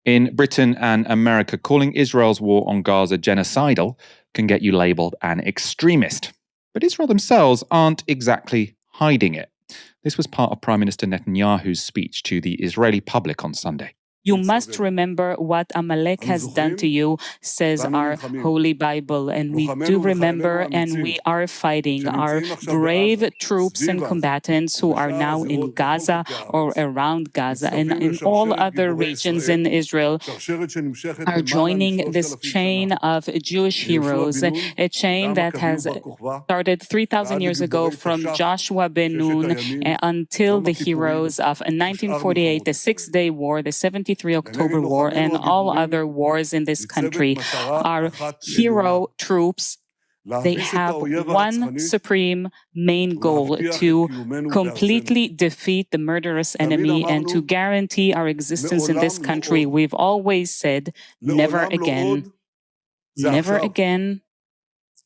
In Britain and America, calling Israel's war on Gaza genocidal can get you labelled an extremist. But Israel themselves aren't exactly hiding it. This was part of Prime Minister Netanyahu's speech to the Israeli public on Sunday. You must remember what Amalek has done to you, says our Holy Bible. And we do remember, and we are fighting. Our brave troops and combatants who are now in Gaza or around Gaza and in all other regions in Israel are joining this chain of Jewish heroes, a chain that has started 3,000 years ago from Joshua ben Nun until the heroes of 1948, the Six-Day War, the 73 October War, and all other wars in this country. Our hero troops, they have one supreme main goal: to completely defeat the murderous enemy and to guarantee our existence in this country. We've always said, never again. Never again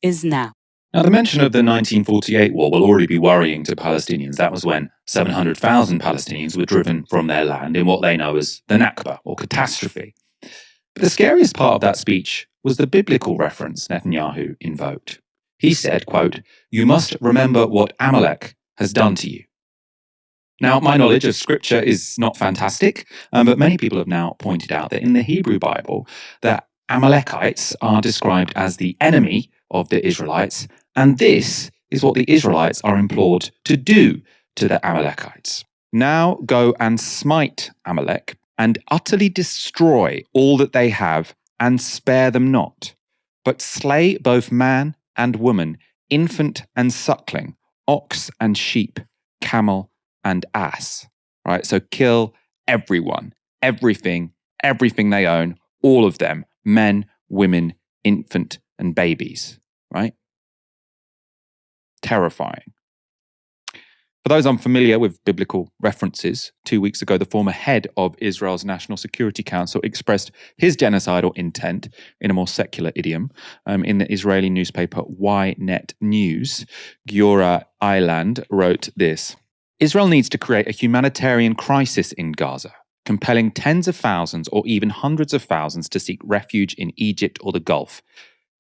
is now. Now, the mention of the 1948 war will already be worrying to Palestinians. That was when 700,000 Palestinians were driven from their land in what they know as the Nakba, or catastrophe. But the scariest part of that speech was the biblical reference Netanyahu invoked. He said, quote, "You must remember what Amalek has done to you." Now, my knowledge of scripture is not fantastic, but many people have now pointed out that in the Hebrew Bible, that Amalekites are described as the enemy of the Israelites, and this is what the Israelites are implored to do to the Amalekites. Now go and smite Amalek and utterly destroy all that they have and spare them not, but slay both man and woman, infant and suckling, ox and sheep, camel and ass. Right? So kill everyone, everything they own, all of them, men, women, infant and babies. Right? Terrifying. For those unfamiliar with biblical references, 2 weeks ago, the former head of Israel's National Security Council expressed his genocidal intent in a more secular idiom in the Israeli newspaper Ynet News. Giora Eiland wrote this: Israel needs to create a humanitarian crisis in Gaza, compelling tens of thousands or even hundreds of thousands to seek refuge in Egypt or the Gulf.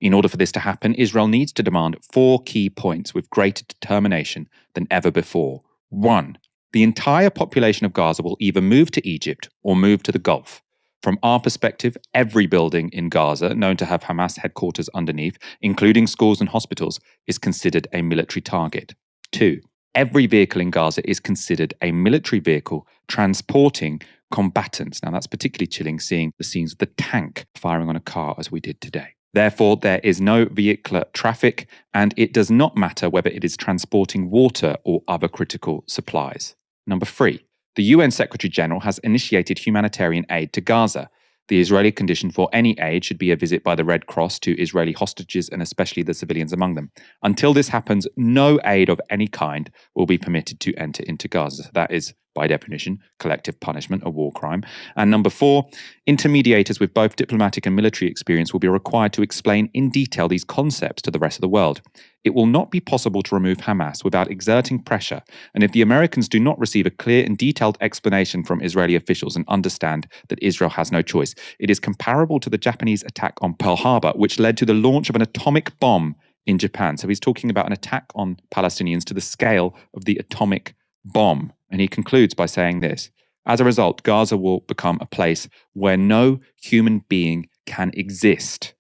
In order for this to happen, Israel needs to demand 4 key points with greater determination than ever before. 1. The entire population of Gaza will either move to Egypt or move to the Gulf. From our perspective, every building in Gaza known to have Hamas headquarters underneath, including schools and hospitals, is considered a military target. 2. Every vehicle in Gaza is considered a military vehicle transporting combatants. Now, that's particularly chilling, seeing the scenes of the tank firing on a car as we did today. Therefore, there is no vehicular traffic, and it does not matter whether it is transporting water or other critical supplies. Number 3, the UN Secretary General has initiated humanitarian aid to Gaza. The Israeli condition for any aid should be a visit by the Red Cross to Israeli hostages and especially the civilians among them. Until this happens, no aid of any kind will be permitted to enter into Gaza. That is, by definition, collective punishment, a war crime. And number 4, intermediators with both diplomatic and military experience will be required to explain in detail these concepts to the rest of the world. It will not be possible to remove Hamas without exerting pressure, and if the Americans do not receive a clear and detailed explanation from Israeli officials and understand that Israel has no choice, it is comparable to the Japanese attack on Pearl Harbor, which led to the launch of an atomic bomb in Japan. So he's talking about an attack on Palestinians to the scale of the atomic bomb. And he concludes by saying this: as a result, Gaza will become a place where no human being can exist.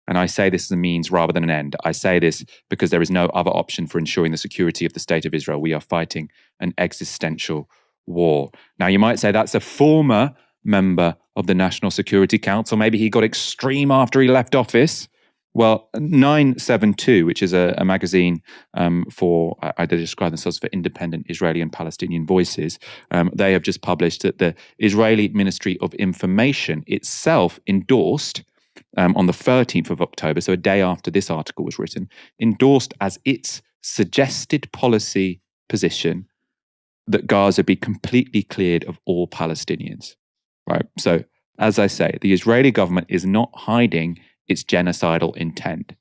And I say this as a means rather than an end. I say this because there is no other option for ensuring the security of the state of Israel. We are fighting an existential war. Now, you might say that's a former member of the National Security Council. Maybe he got extreme after he left office. Well, 972, which is a magazine they describe themselves for independent Israeli and Palestinian voices, they have just published that the Israeli Ministry of Information itself endorsed on the 13th of October, so a day after this article was written, endorsed as its suggested policy position that Gaza be completely cleared of all Palestinians. Right? So, as I say, the Israeli government is not hiding its genocidal intent.